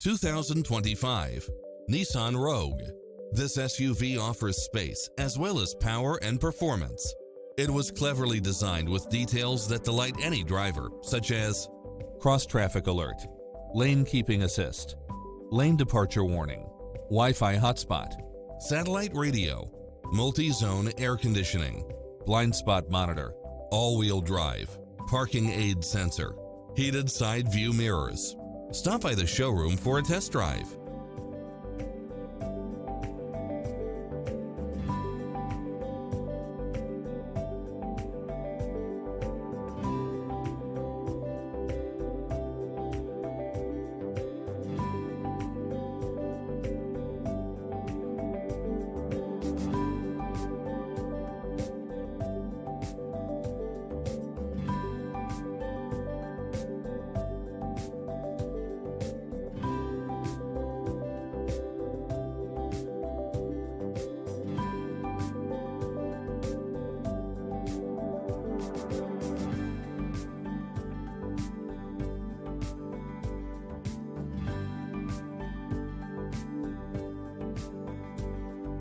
2025 Nissan Rogue. This SUV offers space as well as power and performance. It was cleverly designed with details that delight any driver, such as cross-traffic alert, lane keeping assist, lane departure warning, Wi-Fi hotspot, satellite radio, multi-zone air conditioning, blind spot monitor, all-wheel drive, parking aid sensor, heated side view mirrors. Stop by the showroom for a test drive.